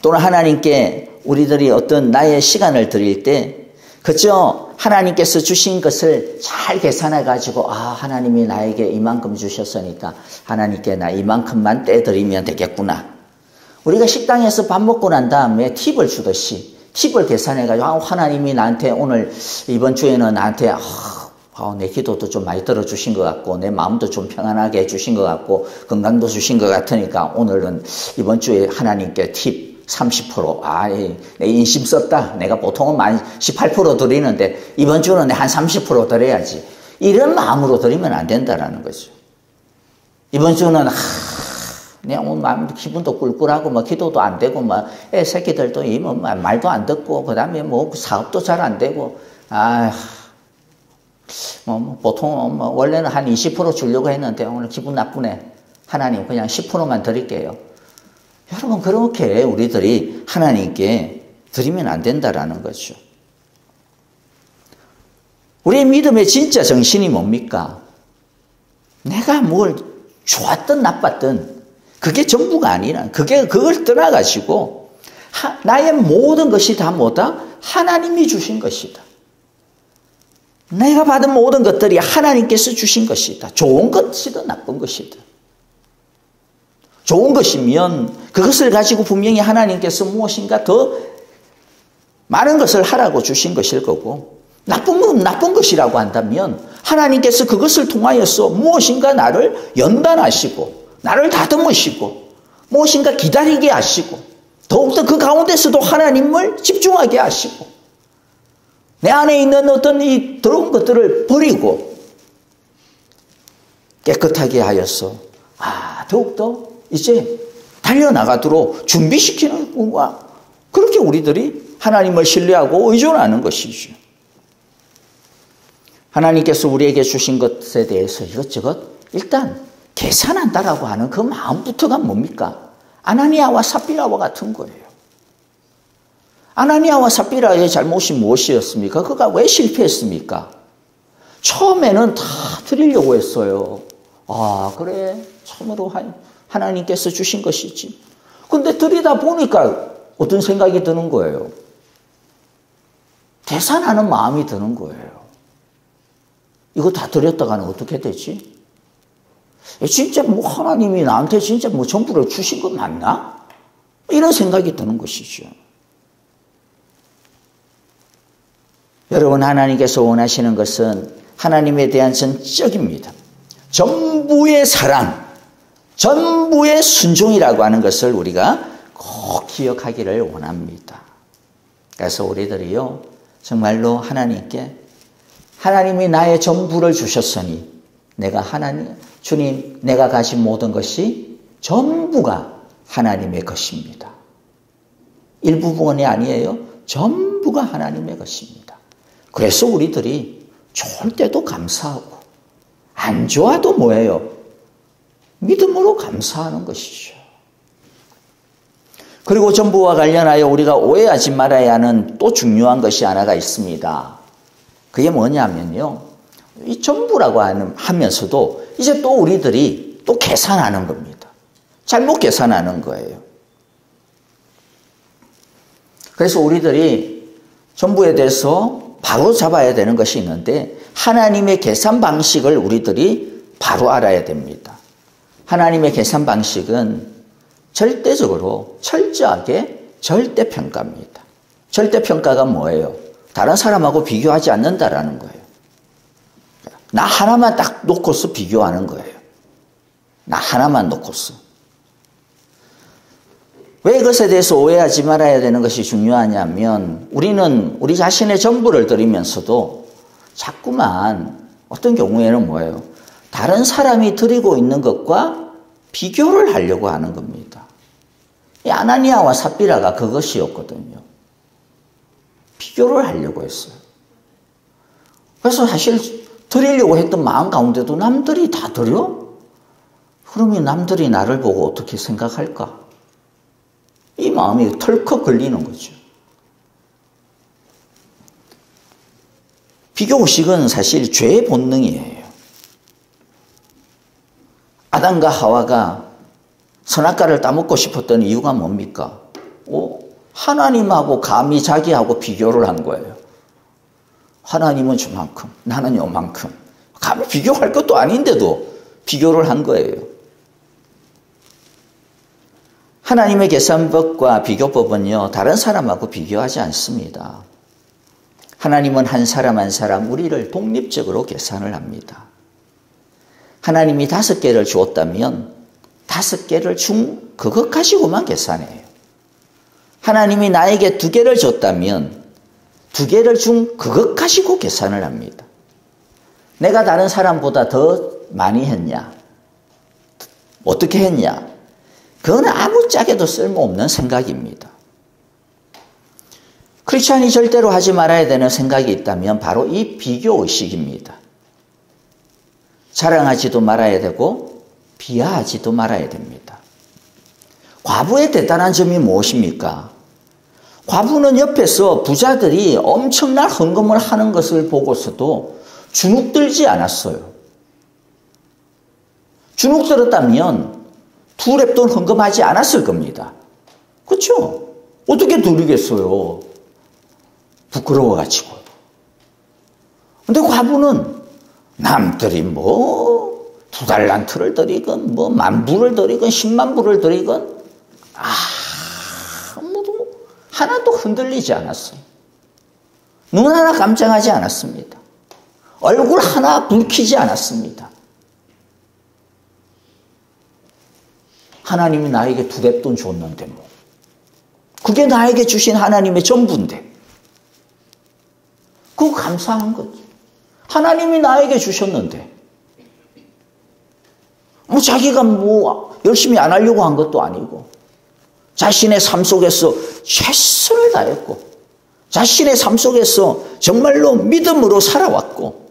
또는 하나님께 우리들이 어떤 나의 시간을 드릴 때, 그죠? 하나님께서 주신 것을 잘 계산해 가지고, 하나님이 나에게 이만큼 주셨으니까 하나님께 나 이만큼만 떼드리면 되겠구나. 우리가 식당에서 밥 먹고 난 다음에 팁을 주듯이 팁을 계산해 가지고, 하나님이 나한테 오늘 이번 주에는 나한테 내 기도도 좀 많이 들어주신 것 같고 내 마음도 좀 평안하게 해주신 것 같고 건강도 주신 것 같으니까 오늘은 이번 주에 하나님께 팁 30%, 내 인심 썼다. 내가 보통은 18% 드리는데 이번 주는 한 30% 드려야지. 이런 마음으로 드리면 안 된다라는 거죠. 이번 주는 그냥 오늘 기분도 꿀꿀하고 뭐 기도도 안 되고 뭐 애 새끼들도 뭐 말도 안 듣고 그다음에 뭐 사업도 잘 안 되고 뭐 보통 뭐 원래는 한 20% 주려고 했는데 오늘 기분 나쁘네. 하나님 그냥 10%만 드릴게요. 여러분 그렇게 우리들이 하나님께 드리면 안 된다라는 거죠. 우리의 믿음의 진짜 정신이 뭡니까? 내가 뭘 좋았든 나빴든 그게 전부가 아니라 그걸 떠나가지고 나의 모든 것이 다 뭐다? 하나님이 주신 것이다. 내가 받은 모든 것들이 하나님께서 주신 것이다. 좋은 것이든 나쁜 것이든. 좋은 것이면 그것을 가지고 분명히 하나님께서 무엇인가 더 많은 것을 하라고 주신 것일 거고, 나쁜 건 나쁜 것이라고 한다면 하나님께서 그것을 통하여서 무엇인가 나를 연단하시고 나를 다듬으시고 무엇인가 기다리게 하시고 더욱더 그 가운데서도 하나님을 집중하게 하시고 내 안에 있는 어떤 이 더러운 것들을 버리고 깨끗하게 하여서 더욱더 이제 달려나가도록 준비시키는 것과 그렇게 우리들이 하나님을 신뢰하고 의존하는 것이죠. 하나님께서 우리에게 주신 것에 대해서 이것저것 일단 계산한다라고 하는 그 마음부터가 뭡니까? 아나니아와 삽비라와 같은 거예요. 아나니아와 삽비라의 잘못이 무엇이었습니까? 그가 왜 실패했습니까? 처음에는 다 드리려고 했어요. 그래 처음으로 하나님께서 주신 것이지. 근데 드리다 보니까 어떤 생각이 드는 거예요? 계산하는 마음이 드는 거예요. 이거 다 드렸다가는 어떻게 되지? 진짜 뭐 하나님이 나한테 진짜 뭐 전부를 주신 거 맞나? 이런 생각이 드는 것이죠. 여러분, 하나님께서 원하시는 것은 하나님에 대한 전적입니다. 전부의 사랑, 전부의 순종이라고 하는 것을 우리가 꼭 기억하기를 원합니다. 그래서 우리들이요, 정말로 하나님이 나의 전부를 주셨으니 주님, 내가 가진 모든 것이 전부가 하나님의 것입니다. 일부분이 아니에요. 전부가 하나님의 것입니다. 그래서 우리들이 좋을 때도 감사하고 안 좋아도 뭐예요? 믿음으로 감사하는 것이죠. 그리고 전부와 관련하여 우리가 오해하지 말아야 하는 또 중요한 것이 하나가 있습니다. 그게 뭐냐면요, 이 전부라고 하면서도 이제 또 우리들이 또 계산하는 겁니다. 잘못 계산하는 거예요. 그래서 우리들이 전부에 대해서 바로 잡아야 되는 것이 있는데, 하나님의 계산 방식을 우리들이 바로 알아야 됩니다. 하나님의 계산 방식은 절대적으로 철저하게 절대평가입니다. 절대평가가 뭐예요? 다른 사람하고 비교하지 않는다라는 거예요. 나 하나만 딱 놓고서 비교하는 거예요. 나 하나만 놓고서. 왜 이것에 대해서 오해하지 말아야 되는 것이 중요하냐면, 우리는 우리 자신의 전부를 드리면서도 자꾸만 어떤 경우에는 뭐예요? 다른 사람이 드리고 있는 것과 비교를 하려고 하는 겁니다. 이 아나니아와 삽비라가 그것이었거든요. 비교를 하려고 했어요. 그래서 사실 드리려고 했던 마음 가운데도 남들이 다 드려? 그러면 남들이 나를 보고 어떻게 생각할까? 이 마음이 털컥 걸리는 거죠. 비교의식은 사실 죄의 본능이에요. 아담과 하와가 선악과를 따먹고 싶었던 이유가 뭡니까? 하나님하고 감히 자기하고 비교를 한 거예요. 하나님은 저만큼, 나는 요만큼. 감히 비교할 것도 아닌데도 비교를 한 거예요. 하나님의 계산법과 비교법은요, 다른 사람하고 비교하지 않습니다. 하나님은 한 사람 한 사람 우리를 독립적으로 계산을 합니다. 하나님이 5개를 주었다면 5개를 준 그것 가지고만 계산해요. 하나님이 나에게 2개를 줬다면 2개를 준 그것 가지고 계산을 합니다. 내가 다른 사람보다 더 많이 했냐? 어떻게 했냐? 그건 아무짝에도 쓸모없는 생각입니다. 크리스찬이 절대로 하지 말아야 되는 생각이 있다면 바로 이 비교의식입니다. 자랑하지도 말아야 되고 비하하지도 말아야 됩니다. 과부의 대단한 점이 무엇입니까? 과부는 옆에서 부자들이 엄청난 헌금을 하는 것을 보고서도 주눅들지 않았어요. 주눅들었다면 2렙돈 헌금하지 않았을 겁니다. 그렇죠? 어떻게 드리겠어요? 부끄러워가지고. 근데 과부는 남들이 뭐 2달란트를 드리건 뭐 10,000불을 드리건 100,000불을 드리건 아무도 하나도 흔들리지 않았어요. 눈 하나 깜짝하지 않았습니다. 얼굴 하나 붉히지 않았습니다. 하나님이 나에게 2렙돈 줬는데 뭐 그게 나에게 주신 하나님의 전부인데 그거 감사한 거지. 하나님이 나에게 주셨는데 뭐 자기가 뭐 열심히 안 하려고 한 것도 아니고 자신의 삶 속에서 최선을 다했고 자신의 삶 속에서 정말로 믿음으로 살아왔고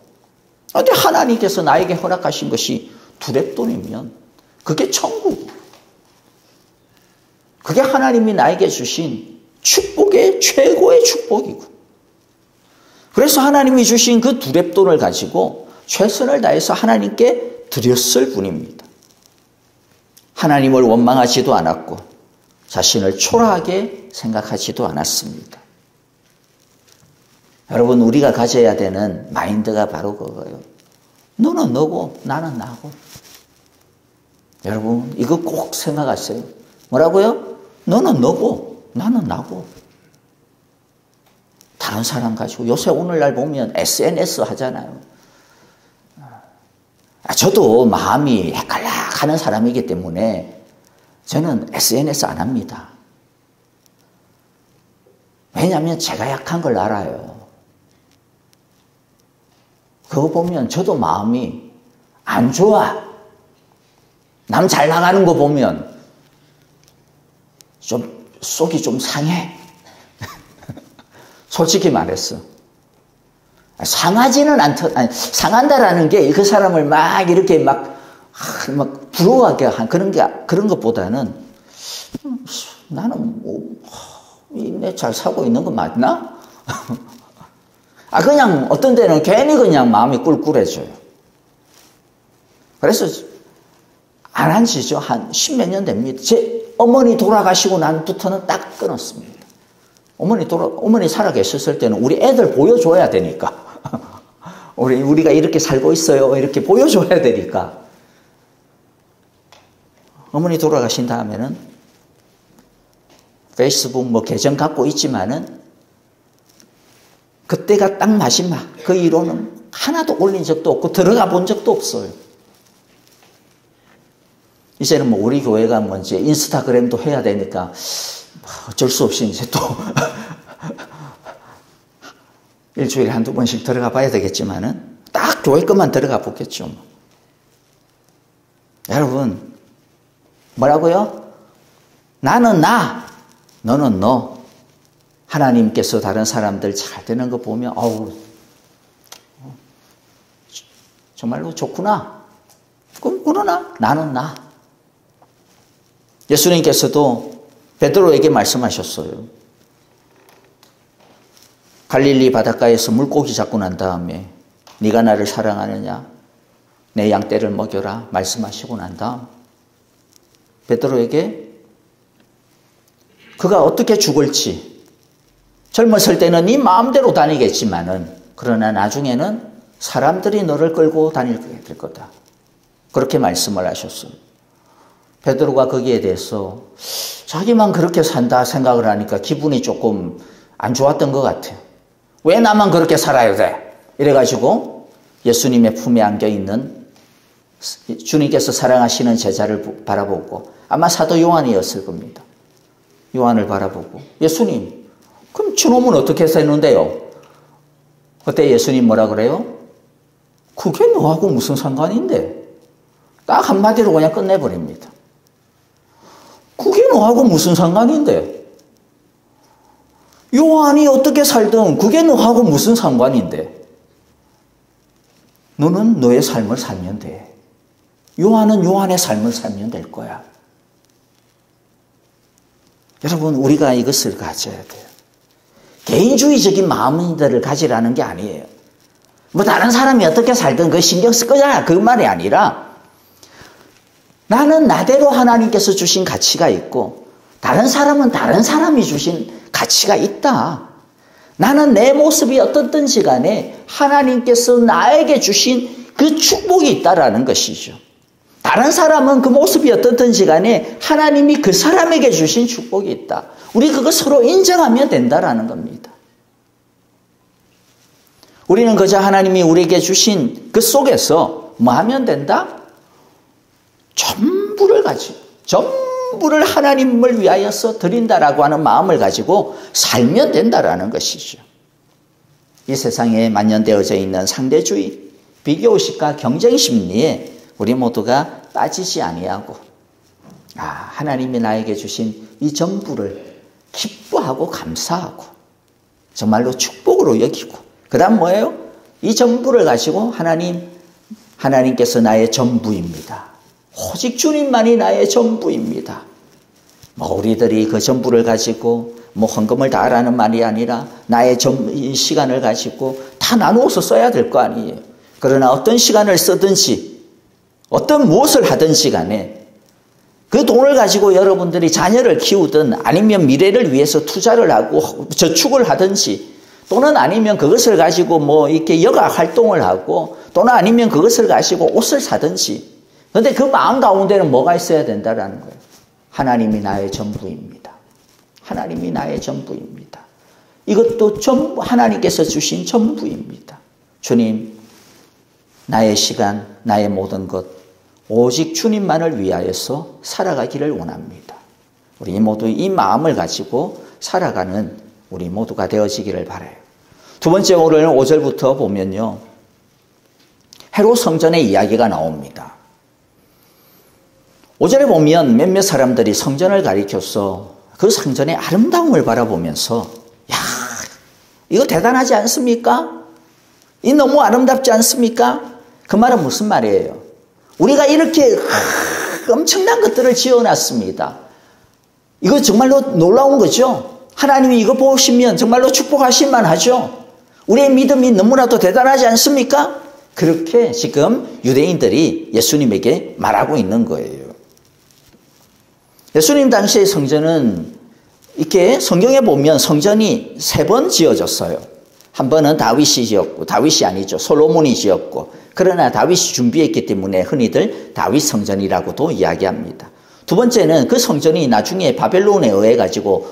그런데 하나님께서 나에게 허락하신 것이 2렙돈이면 그게 천국이에요. 그게 하나님이 나에게 주신 축복의 최고의 축복이고 그래서 하나님이 주신 그 2렙돈을 가지고 최선을 다해서 하나님께 드렸을 뿐입니다. 하나님을 원망하지도 않았고 자신을 초라하게 생각하지도 않았습니다. 여러분 우리가 가져야 되는 마인드가 바로 그거예요. 너는 너고 나는 나고. 여러분 이거 꼭 생각하세요. 뭐라고요? 너는 너고 나는 나고. 다른 사람 가지고 요새 오늘날 보면 SNS 하잖아요. 저도 마음이 헷갈락하는 사람이기 때문에 저는 SNS 안 합니다. 왜냐하면 제가 약한 걸 알아요. 그거 보면 저도 마음이 안 좋아. 남 잘 나가는 거 보면 좀 속이 좀 상해. 솔직히 말했어. 상하지는 않다. 상한다라는 게 그 사람을 막 이렇게 막 부러워하게 한 그런 것보다는 나는 내 잘 살고 있는 거 맞나? 그냥 어떤 데는 괜히 그냥 마음이 꿀꿀해져요. 그래서 안 한 지죠. 한 10몇 년 됩니다. 제 어머니 돌아가시고 난부터는 딱 끊었습니다. 어머니 살아계셨을 때는 우리 애들 보여줘야 되니까. 우리가 이렇게 살고 있어요. 이렇게 보여줘야 되니까. 어머니 돌아가신 다음에는 페이스북 뭐 계정 갖고 있지만은 그때가 딱 마지막. 그 이후로는 하나도 올린 적도 없고 들어가 본 적도 없어요. 이제는 뭐 우리 교회가 뭐 이제 인스타그램도 해야 되니까 어쩔 수 없이 이제 또 일주일에 한두 번씩 들어가 봐야 되겠지만은 딱 교회 것만 들어가 보겠죠. 뭐. 여러분 뭐라고요? 나는 나, 너는 너. 하나님께서 다른 사람들 잘 되는 거 보면 정말로 좋구나. 그러나 나는 나. 예수님께서도 베드로에게 말씀하셨어요. 갈릴리 바닷가에서 물고기 잡고 난 다음에 네가 나를 사랑하느냐? 내 양떼를 먹여라 말씀하시고 난 다음 베드로에게 그가 어떻게 죽을지 젊었을 때는 네 마음대로 다니겠지만은 그러나 나중에는 사람들이 너를 끌고 다니게 될 거다. 그렇게 말씀을 하셨어요. 베드로가 거기에 대해서 자기만 그렇게 산다 생각을 하니까 기분이 조금 안 좋았던 것 같아요. 왜 나만 그렇게 살아야 돼? 이래가지고 예수님의 품에 안겨있는 주님께서 사랑하시는 제자를 바라보고 아마 사도 요한이었을 겁니다. 요한을 바라보고 예수님 그럼 저놈은 어떻게 사는데요? 그때 예수님 뭐라 그래요? 그게 너하고 무슨 상관인데? 딱 한마디로 그냥 끝내버립니다. 너하고 무슨 상관인데? 요한이 어떻게 살든 그게 너하고 무슨 상관인데? 너는 너의 삶을 살면 돼. 요한은 요한의 삶을 살면 될 거야. 여러분, 우리가 이것을 가져야 돼요. 개인주의적인 마음들을 가지라는 게 아니에요. 뭐 다른 사람이 어떻게 살든 그 신경 쓸 거야, 그 말이 아니라 나는 나대로 하나님께서 주신 가치가 있고 다른 사람은 다른 사람이 주신 가치가 있다. 나는 내 모습이 어떻든지 간에 하나님께서 나에게 주신 그 축복이 있다라는 것이죠. 다른 사람은 그 모습이 어떻든지 간에 하나님이 그 사람에게 주신 축복이 있다. 우리 그거 서로 인정하면 된다라는 겁니다. 우리는 그저 하나님이 우리에게 주신 그 속에서 뭐 하면 된다? 전부를 가지고, 전부를 하나님을 위하여서 드린다라고 하는 마음을 가지고 살면 된다라는 것이죠. 이 세상에 만연되어져 있는 상대주의, 비교의식과 경쟁심리에 우리 모두가 빠지지 아니하고, 하나님이 나에게 주신 이 전부를 기뻐하고 감사하고 정말로 축복으로 여기고, 그 다음 뭐예요? 이 전부를 가지고 하나님께서 나의 전부입니다. 오직 주님만이 나의 전부입니다. 우리들이 그 전부를 가지고 헌금을 다 하라는 말이 아니라 나의 시간을 가지고 다 나누어서 써야 될 거 아니에요. 그러나 어떤 시간을 쓰든지 어떤 무엇을 하든지 간에 그 돈을 가지고 여러분들이 자녀를 키우든 아니면 미래를 위해서 투자를 하고 저축을 하든지, 또는 아니면 그것을 가지고 이렇게 여가 활동을 하고, 또는 아니면 그것을 가지고 옷을 사든지, 그런데 그 마음 가운데는 뭐가 있어야 된다라는 거예요. 하나님이 나의 전부입니다. 하나님이 나의 전부입니다. 이것도 전부 하나님께서 주신 전부입니다. 주님, 나의 시간, 나의 모든 것 오직 주님만을 위하여서 살아가기를 원합니다. 우리 모두 이 마음을 가지고 살아가는 우리 모두가 되어지기를 바라요. 두 번째, 오늘 5절부터 보면요, 헤롯 성전의 이야기가 나옵니다. 5절에 보면 몇몇 사람들이 성전을 가리켜서 그 성전의 아름다움을 바라보면서, 야, 이거 대단하지 않습니까? 이 너무 아름답지 않습니까? 그 말은 무슨 말이에요? 우리가 이렇게 엄청난 것들을 지어놨습니다. 이거 정말로 놀라운 거죠? 하나님이 이거 보시면 정말로 축복하실 만하죠? 우리의 믿음이 너무나도 대단하지 않습니까? 그렇게 지금 유대인들이 예수님에게 말하고 있는 거예요. 예수님 당시의 성전은 이렇게 성경에 보면 성전이 3번 지어졌어요. 한 번은 다윗이 지었고, 다윗이 아니죠, 솔로몬이 지었고, 그러나 다윗이 준비했기 때문에 흔히들 다윗 성전이라고도 이야기합니다. 두 번째는 그 성전이 나중에 바벨론에 의해 가지고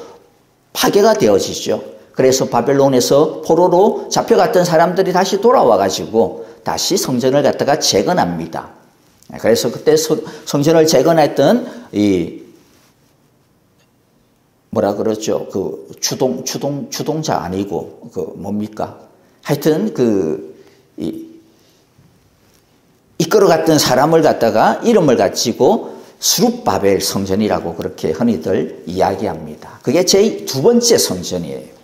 파괴가 되어지죠. 그래서 바벨론에서 포로로 잡혀갔던 사람들이 다시 돌아와 가지고 다시 성전을 갖다가 재건합니다. 그래서 그때 성전을 재건했던 뭐라 그러죠? 그 주동자 아니고 그 뭡니까? 하여튼 이끌어갔던 사람을 갖다가 이름을 가지고 스룹바벨 성전이라고 그렇게 흔히들 이야기합니다. 그게 제 두 번째 성전이에요.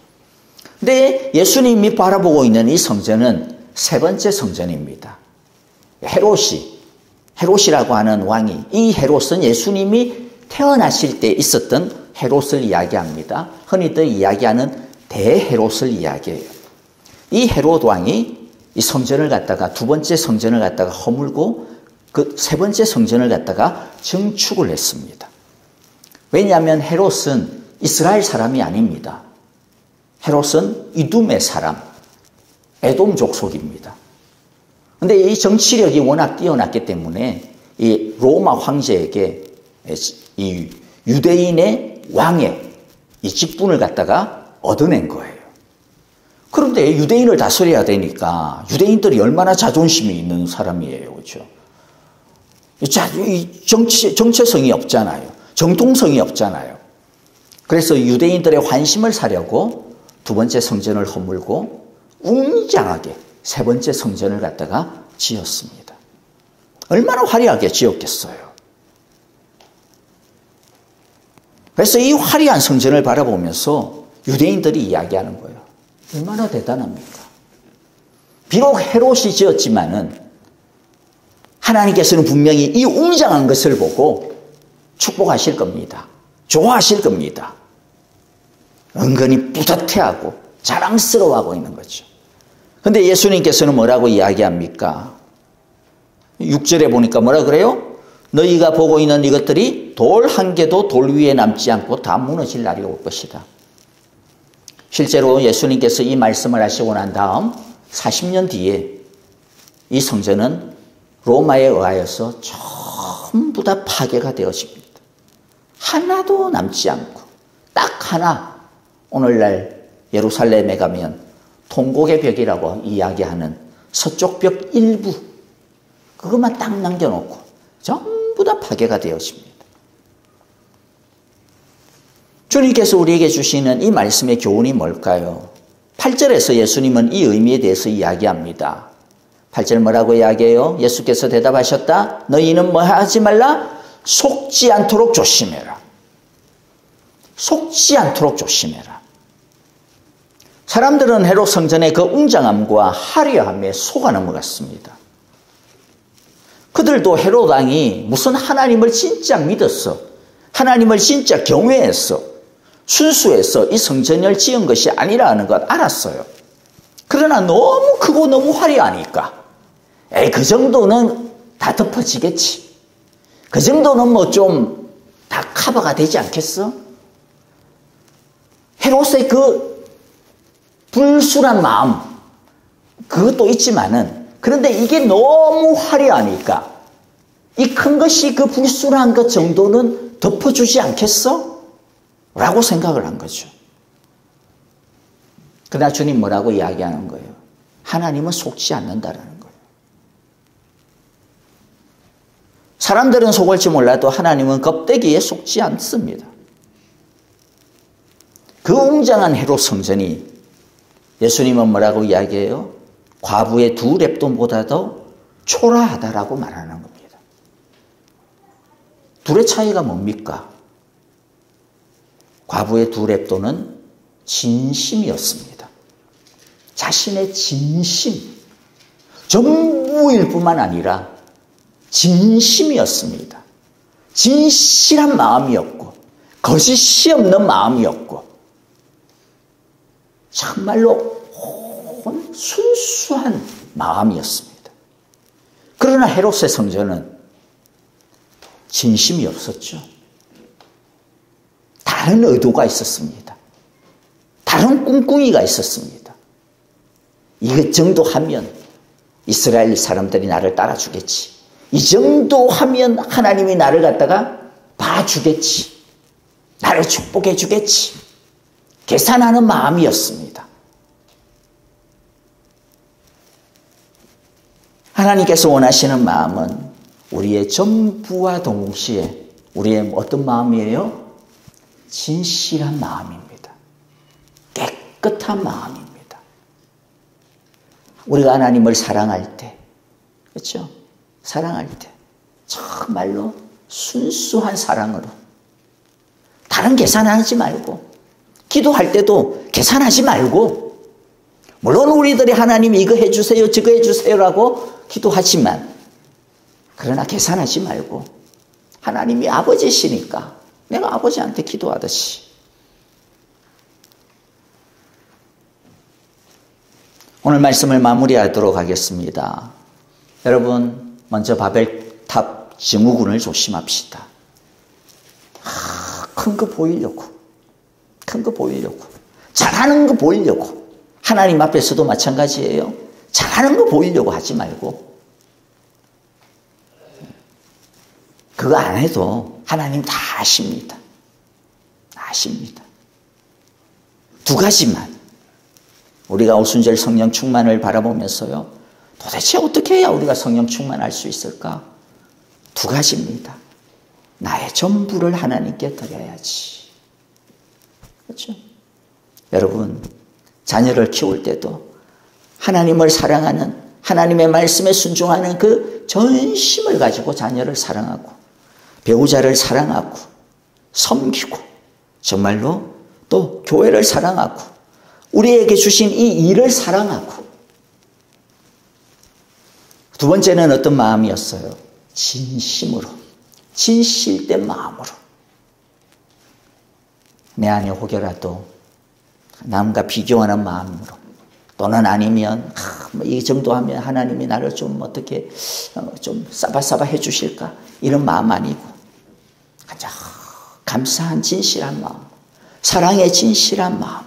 근데 예수님이 바라보고 있는 이 성전은 3번째 성전입니다. 헤롯이라고 하는 왕이, 이 헤롯은 예수님이 태어나실 때 있었던 헤롯을 이야기합니다. 흔히들 이야기하는 대헤롯을 이야기해요. 이 헤롯 왕이 이 성전을 갖다가, 두 번째 성전을 갖다가 허물고 그 3번째 성전을 갖다가 증축을 했습니다. 왜냐하면 헤롯은 이스라엘 사람이 아닙니다. 헤롯은 이둠의 사람, 에돔 족속입니다. 그런데 이 정치력이 워낙 뛰어났기 때문에 이 로마 황제에게 이 유대인의 왕의 이 직분을 갖다가 얻어낸 거예요. 그런데 유대인을 다스려야 되니까 유대인들이 얼마나 자존심이 있는 사람이에요. 그렇죠? 정체성이 없잖아요. 정통성이 없잖아요. 그래서 유대인들의 환심을 사려고 두 번째 성전을 허물고 웅장하게 3번째 성전을 갖다가 지었습니다. 얼마나 화려하게 지었겠어요. 그래서 이 화려한 성전을 바라보면서 유대인들이 이야기하는 거예요. 얼마나 대단합니까? 비록 헤롯이 지었지만은 하나님께서는 분명히 이 웅장한 것을 보고 축복하실 겁니다. 좋아하실 겁니다. 은근히 뿌듯해하고 자랑스러워하고 있는 거죠. 근데 예수님께서는 뭐라고 이야기합니까? 6절에 보니까 뭐라 그래요? 너희가 보고 있는 이것들이 돌 한 개도 돌 위에 남지 않고 다 무너질 날이 올 것이다. 실제로 예수님께서 이 말씀을 하시고 난 다음 40년 뒤에 이 성전은 로마에 의하여서 전부 다 파괴가 되어집니다. 하나도 남지 않고 딱 하나, 오늘날 예루살렘에 가면 통곡의 벽이라고 이야기하는 서쪽 벽 일부, 그것만 딱 남겨놓고 전부 다 파괴가 되어집니다. 주님께서 우리에게 주시는 이 말씀의 교훈이 뭘까요? 8절에서 예수님은 이 의미에 대해서 이야기합니다. 8절 뭐라고 이야기해요? 예수께서 대답하셨다. 너희는 뭐 하지 말라? 속지 않도록 조심해라. 속지 않도록 조심해라. 사람들은 헤롯 성전의 그 웅장함과 화려함에 속아 넘어갔습니다. 그들도 헤롯 왕이 무슨 하나님을 진짜 믿었어, 하나님을 진짜 경외했어, 순수해서 이 성전을 지은 것이 아니라는 것 알았어요. 그러나 너무 크고 너무 화려하니까 그 정도는 다 덮어지겠지, 그 정도는 뭐 좀 다 커버가 되지 않겠어? 헤롯의 그 불순한 마음, 그것도 있지만은, 그런데 이게 너무 화려하니까 이 큰 것이 그 불순한 것 정도는 덮어주지 않겠어? 라고 생각을 한 거죠. 그러나 주님 뭐라고 이야기하는 거예요? 하나님은 속지 않는다라는 거예요. 사람들은 속을지 몰라도 하나님은 껍데기에 속지 않습니다. 그 웅장한 헤롯 성전이 예수님은 뭐라고 이야기해요? 과부의 2렙돈보다도 초라하다라고 말하는 겁니다. 둘의 차이가 뭡니까? 과부의 2렙돈은 진심이었습니다. 자신의 진심, 전부일 뿐만 아니라 진심이었습니다. 진실한 마음이었고 거짓이 없는 마음이었고 정말로 순수한 마음이었습니다. 그러나 헤롯의 성전은 진심이 없었죠. 다른 의도가 있었습니다. 다른 꿍꿍이가 있었습니다. 이 정도 하면 이스라엘 사람들이 나를 따라주겠지. 이 정도 하면 하나님이 나를 갖다가 봐주겠지. 나를 축복해 주겠지. 계산하는 마음이었습니다. 하나님께서 원하시는 마음은 우리의 전부와 동시에 우리의 어떤 마음이에요? 진실한 마음입니다. 깨끗한 마음입니다. 우리가 하나님을 사랑할 때, 그렇죠? 사랑할 때 정말로 순수한 사랑으로, 다른 계산하지 말고, 기도할 때도 계산하지 말고, 물론 우리들이 하나님 이거 해주세요 저거 해주세요라고 기도하지만, 그러나 계산하지 말고 하나님이 아버지시니까 내가 아버지한테 기도하듯이, 오늘 말씀을 마무리하도록 하겠습니다. 여러분, 먼저 바벨탑 증후군을 조심합시다. 큰 거 보이려고, 큰 거 보이려고, 잘하는 거 보이려고, 하나님 앞에서도 마찬가지예요. 잘하는 거 보이려고 하지 말고, 그거 안 해도 하나님 다 아십니다. 아십니다. 두 가지만 우리가 오순절 성령 충만을 바라보면서요, 도대체 어떻게 해야 우리가 성령 충만할 수 있을까? 두 가지입니다. 나의 전부를 하나님께 드려야지. 그렇죠? 여러분, 자녀를 키울 때도 하나님을 사랑하는, 하나님의 말씀에 순종하는 그 전심을 가지고 자녀를 사랑하고 배우자를 사랑하고 섬기고 정말로 또 교회를 사랑하고 우리에게 주신 이 일을 사랑하고 두 번째는 어떤 마음이었어요? 진심으로, 진실된 마음으로. 내 안에 혹여라도 남과 비교하는 마음으로 또는 아니면 이 정도 하면 하나님이 나를 좀 어떻게 좀 싸바싸바 해주실까? 이런 마음 아니고 가장 감사한 진실한 마음, 사랑의 진실한 마음,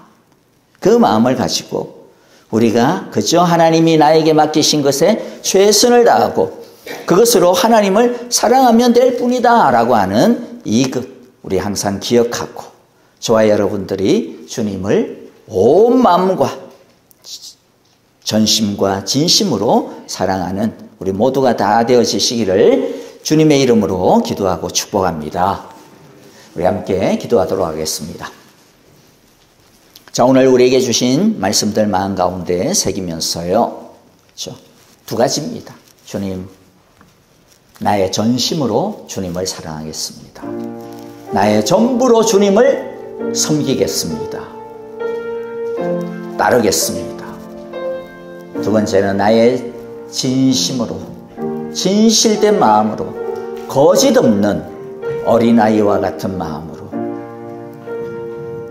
그 마음을 가지고 우리가 그저 하나님이 나에게 맡기신 것에 최선을 다하고 그것으로 하나님을 사랑하면 될 뿐이다 라고 하는 이것 우리 항상 기억하고 저와 여러분들이 주님을 온 마음과 전심과 진심으로 사랑하는 우리 모두가 다 되어지시기를 주님의 이름으로 기도하고 축복합니다. 우리 함께 기도하도록 하겠습니다. 자, 오늘 우리에게 주신 말씀들 마음 가운데 새기면서요. 그렇죠? 두 가지입니다. 주님, 나의 전심으로 주님을 사랑하겠습니다. 나의 전부로 주님을 섬기겠습니다. 따르겠습니다. 두 번째는 나의 진심으로, 진실된 마음으로, 거짓 없는 어린아이와 같은 마음으로.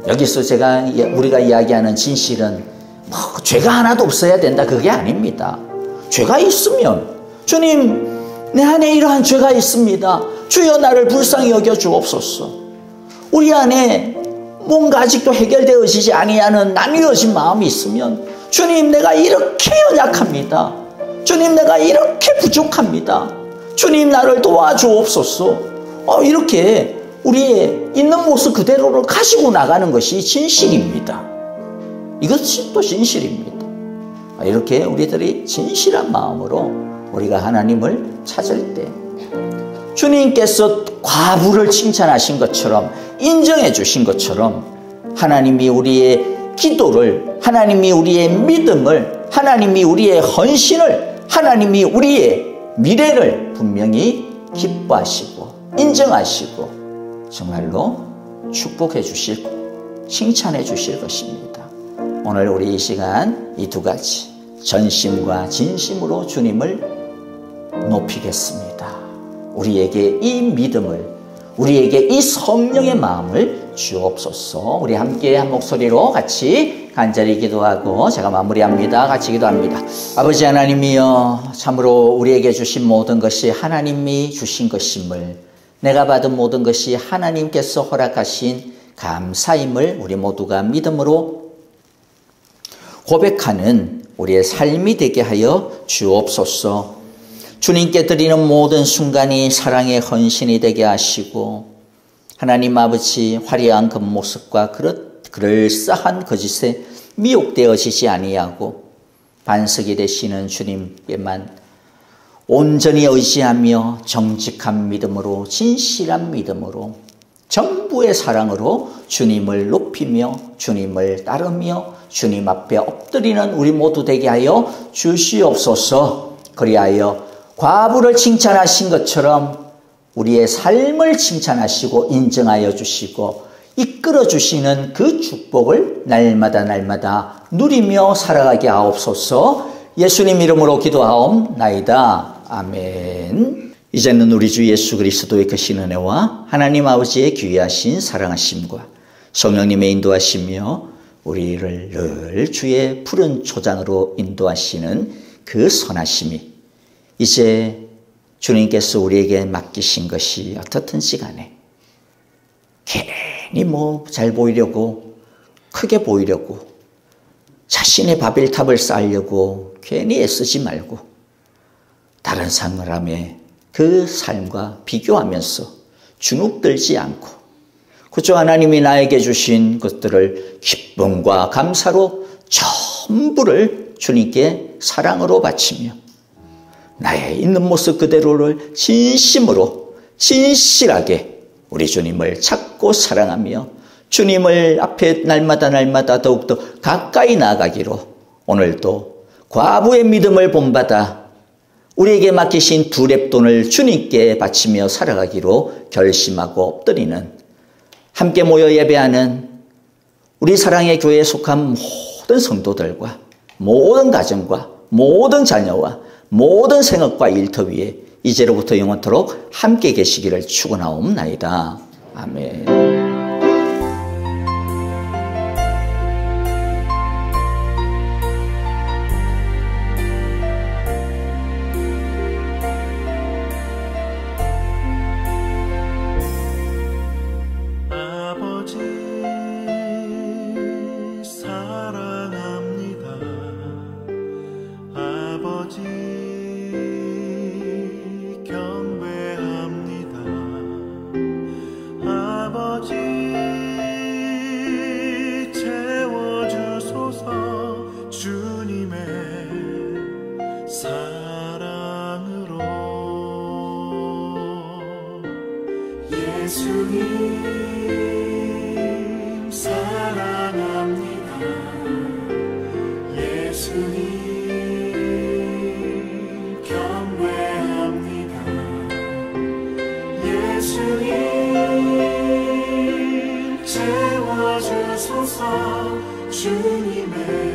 여기서 우리가 이야기하는 진실은 죄가 하나도 없어야 된다, 그게 아닙니다. 죄가 있으면 주님, 내 안에 이러한 죄가 있습니다. 주여 나를 불쌍히 여겨 주옵소서. 우리 안에 뭔가 아직도 해결되어지지 아니하는 나뉘어진 마음이 있으면 주님, 내가 이렇게 연약합니다. 주님, 내가 이렇게 부족합니다. 주님, 나를 도와주옵소서. 이렇게 우리의 있는 모습 그대로를 가지고 나가는 것이 진실입니다. 이것이 또 진실입니다. 이렇게 우리들이 진실한 마음으로 우리가 하나님을 찾을 때 주님께서 과부를 칭찬하신 것처럼 인정해 주신 것처럼 하나님이 우리의 기도를, 하나님이 우리의 믿음을, 하나님이 우리의 헌신을, 하나님이 우리의 미래를 분명히 기뻐하시고 인정하시고 정말로 축복해 주실, 칭찬해 주실 것입니다. 오늘 우리 이 시간 이 두 가지 전심과 진심으로 주님을 높이겠습니다. 우리에게 이 믿음을, 우리에게 이 성령의 마음을 주옵소서. 우리 함께 한 목소리로 같이 간절히 기도하고 제가 마무리합니다. 같이 기도합니다. 아버지 하나님이여, 참으로 우리에게 주신 모든 것이 하나님이 주신 것임을, 내가 받은 모든 것이 하나님께서 허락하신 감사임을 우리 모두가 믿음으로 고백하는 우리의 삶이 되게 하여 주옵소서. 주님께 드리는 모든 순간이 사랑의 헌신이 되게 하시고 하나님 아버지 화려한 겉모습과 그럴싸한 거짓에 미혹되어지지 아니하고 반석이 되시는 주님께만 온전히 의지하며 정직한 믿음으로, 진실한 믿음으로, 전부의 사랑으로 주님을 높이며 주님을 따르며 주님 앞에 엎드리는 우리 모두 되게 하여 주시옵소서. 그리하여 과부를 칭찬하신 것처럼 우리의 삶을 칭찬하시고 인정하여 주시고 이끌어 주시는 그 축복을 날마다 누리며 살아가게 하옵소서. 예수님 이름으로 기도하옵나이다. 아멘. 이제는 우리 주 예수 그리스도의 크신 은혜와 하나님 아버지의 귀하신 사랑하심과 성령님의 인도하시며 우리를 늘 주의 푸른 초장으로 인도하시는 그 선하심이 이제 주님께서 우리에게 맡기신 것이 어떻든 시간에 괜히 잘 보이려고, 크게 보이려고, 자신의 바벨탑을 쌓으려고 괜히 애쓰지 말고 다른 사람의 그 삶과 비교하면서 주눅들지 않고 그저 하나님이 나에게 주신 것들을 기쁨과 감사로 전부를 주님께 사랑으로 바치며 나의 있는 모습 그대로를 진심으로 진실하게 우리 주님을 찾고 사랑하며 주님을 앞에 날마다 더욱더 가까이 나아가기로 오늘도 과부의 믿음을 본받아 우리에게 맡기신 두 렙돈을 주님께 바치며 살아가기로 결심하고 엎드리는 함께 모여 예배하는 우리 사랑의 교회에 속한 모든 성도들과 모든 가정과 모든 자녀와 모든 생업과 일터 위에 이제로부터 영원토록 함께 계시기를 축원하옵나이다. 아멘. 예수님 사랑합니다. 예수님 경배합니다. 예수님 채워주소서 주님의